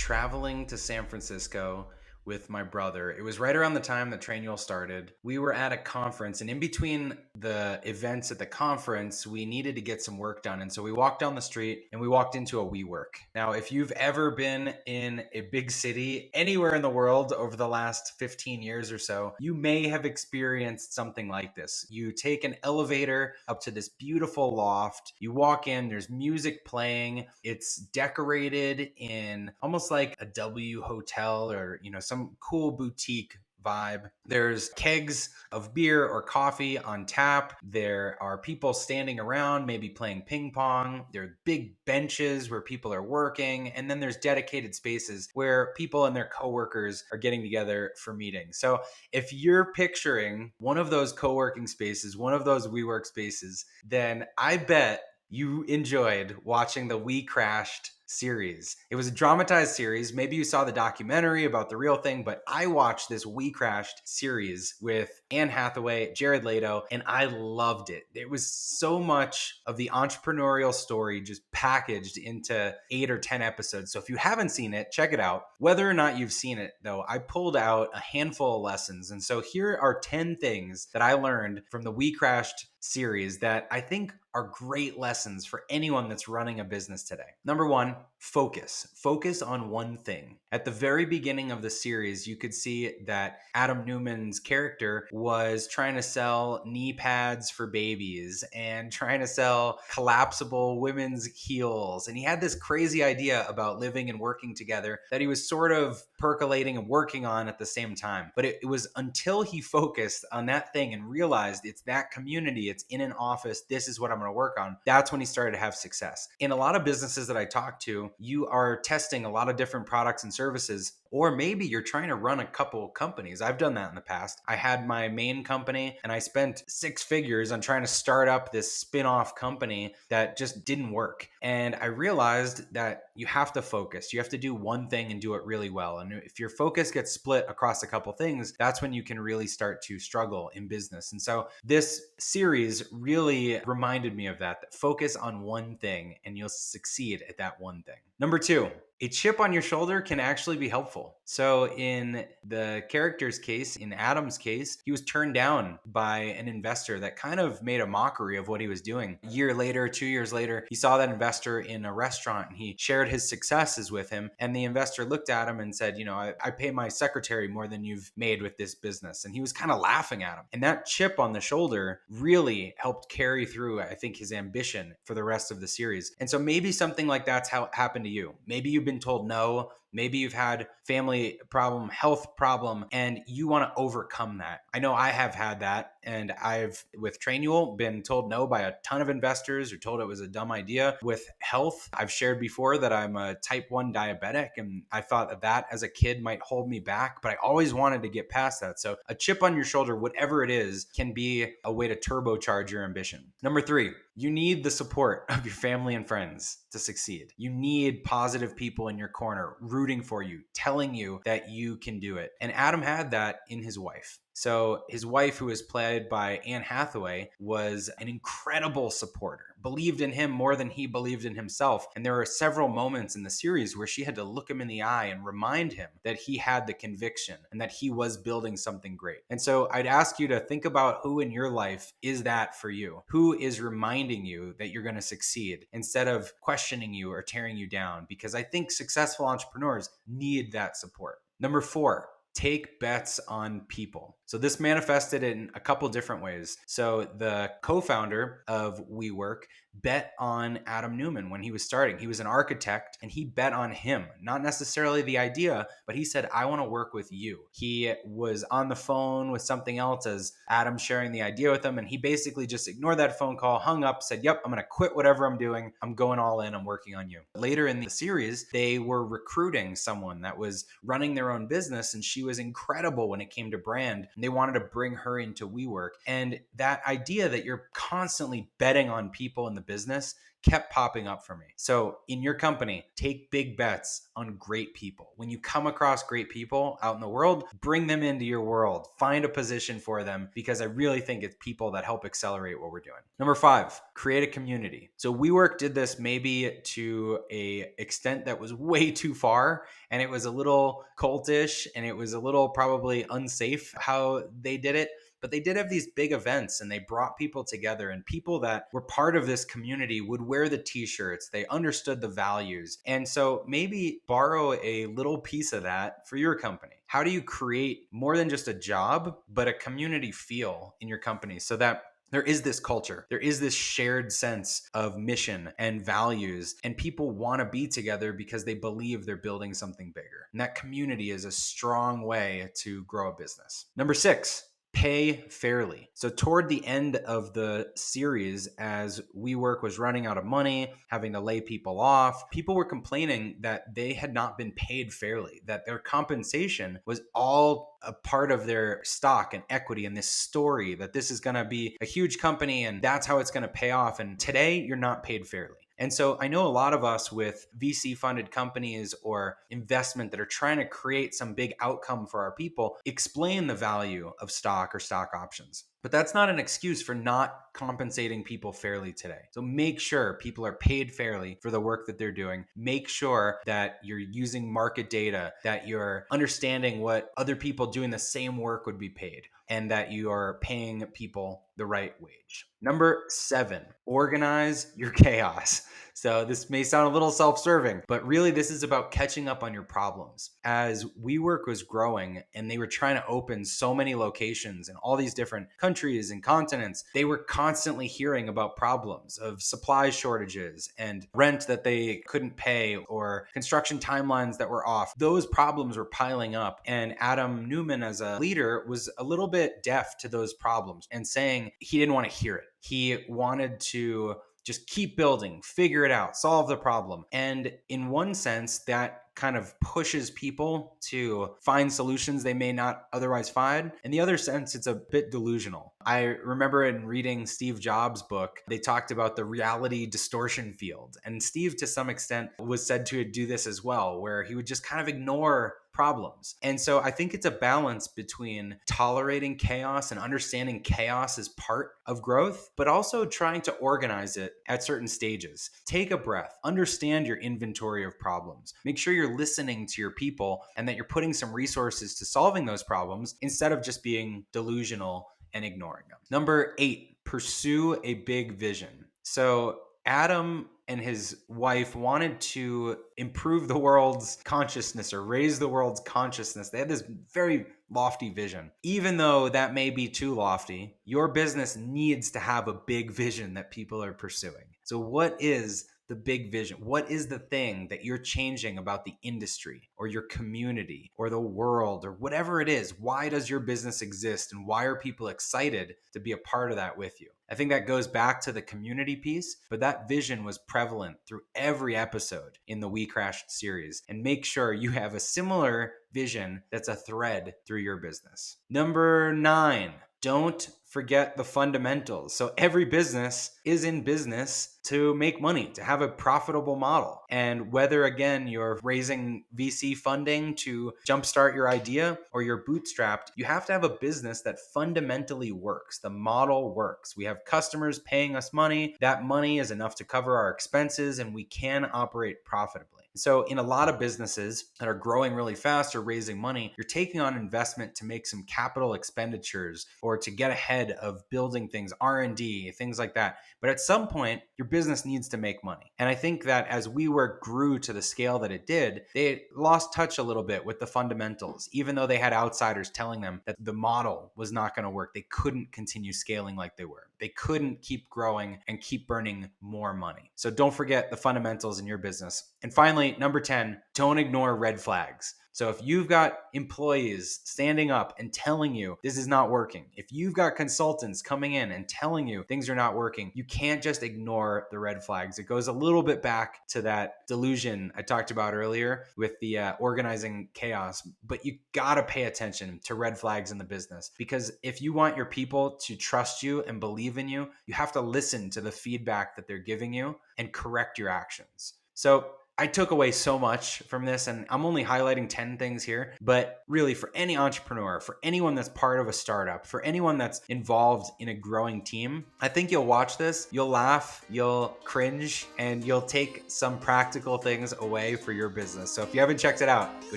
traveling to San Francisco with my brother. It was right around the time that Trainual started. We were at a conference, and in between the events at the conference, we needed to get some work done. And so we walked down the street and we walked into a WeWork. Now, if you've ever been in a big city anywhere in the world over the last 15 years or so, you may have experienced something like this. You take an elevator up to this beautiful loft, you walk in, there's music playing, it's decorated in almost like a W hotel or, some cool boutique vibe. There's kegs of beer or coffee on tap. There are people standing around, maybe playing ping pong. There are big benches where people are working. And then there's dedicated spaces where people and their coworkers are getting together for meetings. So if you're picturing one of those co-working spaces, one of those WeWork spaces, then I bet you enjoyed watching the WeCrashed series. It was a dramatized series. Maybe you saw the documentary about the real thing, but I watched this WeCrashed series with Anne Hathaway, Jared Leto, and I loved it. It was so much of the entrepreneurial story just packaged into 8 or 10 episodes. So if you haven't seen it, check it out. Whether or not you've seen it, though, I pulled out a handful of lessons. And so here are 10 things that I learned from the WeCrashed series that I think are great lessons for anyone that's running a business today. Number one, focus. Focus on one thing. At the very beginning of the series, you could see that Adam Neumann's character was trying to sell knee pads for babies and trying to sell collapsible women's heels. And he had this crazy idea about living and working together that he was sort of percolating and working on at the same time. But it was until he focused on that thing and realized it's that community, it's in an office, this is what I'm going to work on. That's when he started to have success. In a lot of businesses that I talk to, you are testing a lot of different products and services, or maybe you're trying to run a couple companies. I've done that in the past. I had my main company and I spent 6 figures on trying to start up this spin-off company that just didn't work. And I realized that you have to focus. You have to do one thing and do it really well. And if your focus gets split across a couple things, that's when you can really start to struggle in business. And so this series really reminded me of that focus on one thing and you'll succeed at that one thing. Number 2, a chip on your shoulder can actually be helpful. So in the character's case, in Adam's case, he was turned down by an investor that kind of made a mockery of what he was doing. A year later, 2 years later, he saw that investor in a restaurant and he shared his successes with him. And the investor looked at him and said, I pay my secretary more than you've made with this business. And he was kind of laughing at him. And that chip on the shoulder really helped carry through, I think, his ambition for the rest of the series. And so maybe something like that's how it happened to you. Maybe you've been told no. Maybe you've had family problem, health problem, and you want to overcome that. I know I have had that, and I've, with Trainual, been told no by a ton of investors or told it was a dumb idea. With health, I've shared before that I'm a type 1 diabetic, and I thought that as a kid might hold me back, but I always wanted to get past that. So a chip on your shoulder, whatever it is, can be a way to turbocharge your ambition. Number 3, you need the support of your family and friends to succeed. You need positive people in your corner, rooting for you, telling you that you can do it. And Adam had that in his wife. So his wife, who was played by Anne Hathaway, was an incredible supporter, believed in him more than he believed in himself. And there were several moments in the series where she had to look him in the eye and remind him that he had the conviction and that he was building something great. And so I'd ask you to think about who in your life is that for you? Who is reminding you that you're going to succeed instead of questioning you or tearing you down? Because I think successful entrepreneurs need that support. Number 4, take bets on people. So this manifested in a couple different ways. So the co-founder of WeWork bet on Adam Neumann when he was starting. He was an architect and he bet on him, not necessarily the idea, but he said, I want to work with you. He was on the phone with something else as Adam sharing the idea with him. And he basically just ignored that phone call, hung up, said, yep, I'm going to quit whatever I'm doing. I'm going all in. I'm working on you. Later in the series, they were recruiting someone that was running their own business. And she was incredible when it came to brand. And they wanted to bring her into WeWork. And that idea that you're constantly betting on people in the business kept popping up for me. So in your company, take big bets on great people. When you come across great people out in the world, bring them into your world, find a position for them, because I really think it's people that help accelerate what we're doing. Number 5, create a community. So WeWork did this maybe to a extent that was way too far, and it was a little cultish, and it was a little probably unsafe how they did it. But they did have these big events, and they brought people together, and people that were part of this community would wear the t-shirts. They understood the values. And so maybe borrow a little piece of that for your company. How do you create more than just a job, but a community feel in your company so that there is this culture, there is this shared sense of mission and values, and people want to be together because they believe they're building something bigger. And that community is a strong way to grow a business. Number 6, pay fairly. So toward the end of the series, as WeWork was running out of money, having to lay people off, people were complaining that they had not been paid fairly, that their compensation was all a part of their stock and equity and this story that this is going to be a huge company and that's how it's going to pay off. And today you're not paid fairly. And so I know a lot of us with VC funded companies or investment that are trying to create some big outcome for our people explain the value of stock or stock options. But that's not an excuse for not compensating people fairly today. So make sure people are paid fairly for the work that they're doing. Make sure that you're using market data, that you're understanding what other people doing the same work would be paid, and that you are paying people the right wage. Number 7, organize your chaos. So this may sound a little self-serving, but really this is about catching up on your problems. As WeWork was growing and they were trying to open so many locations in all these different countries and continents, they were constantly hearing about problems of supply shortages and rent that they couldn't pay or construction timelines that were off. Those problems were piling up, and Adam Neumann as a leader was a little bit deaf to those problems and saying he didn't want to hear it. He wanted to just keep building, figure it out, solve the problem. And in one sense, that kind of pushes people to find solutions they may not otherwise find. In the other sense, it's a bit delusional. I remember in reading Steve Jobs' book, they talked about the reality distortion field. And Steve, to some extent, was said to do this as well, where he would just kind of ignore problems. And so I think it's a balance between tolerating chaos and understanding chaos as part of growth, but also trying to organize it at certain stages. Take a breath, understand your inventory of problems, make sure you're listening to your people and that you're putting some resources to solving those problems instead of just being delusional and ignoring them. Number 8, pursue a big vision. So Adam and his wife wanted to improve the world's consciousness or raise the world's consciousness. They had this very lofty vision. Even though that may be too lofty, your business needs to have a big vision that people are pursuing. So what is the big vision? What is the thing that you're changing about the industry or your community or the world or whatever it is? Why does your business exist and why are people excited to be a part of that with you? I think that goes back to the community piece, but that vision was prevalent through every episode in the WeCrashed series. And make sure you have a similar vision that's a thread through your business. Number 9, don't forget the fundamentals. So every business is in business to make money, to have a profitable model. And whether, again, you're raising VC funding to jumpstart your idea or you're bootstrapped, you have to have a business that fundamentally works. The model works. We have customers paying us money. That money is enough to cover our expenses and we can operate profitably. So in a lot of businesses that are growing really fast or raising money, you're taking on investment to make some capital expenditures or to get ahead of building things, R&D, things like that. But at some point, your business needs to make money. And I think that as WeWork grew to the scale that it did, they lost touch a little bit with the fundamentals. Even though they had outsiders telling them that the model was not going to work, they couldn't continue scaling like they were. They couldn't keep growing and keep burning more money. So don't forget the fundamentals in your business. And finally, number 10, don't ignore red flags. So if you've got employees standing up and telling you this is not working, if you've got consultants coming in and telling you things are not working, you can't just ignore the red flags. It goes a little bit back to that delusion I talked about earlier with the organizing chaos, but you gotta pay attention to red flags in the business, because if you want your people to trust you and believe in you, you have to listen to the feedback that they're giving you and correct your actions. So I took away so much from this, and I'm only highlighting 10 things here, but really for any entrepreneur, for anyone that's part of a startup, for anyone that's involved in a growing team, I think you'll watch this, you'll laugh, you'll cringe, and you'll take some practical things away for your business. So if you haven't checked it out, go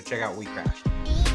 check out WeCrashed.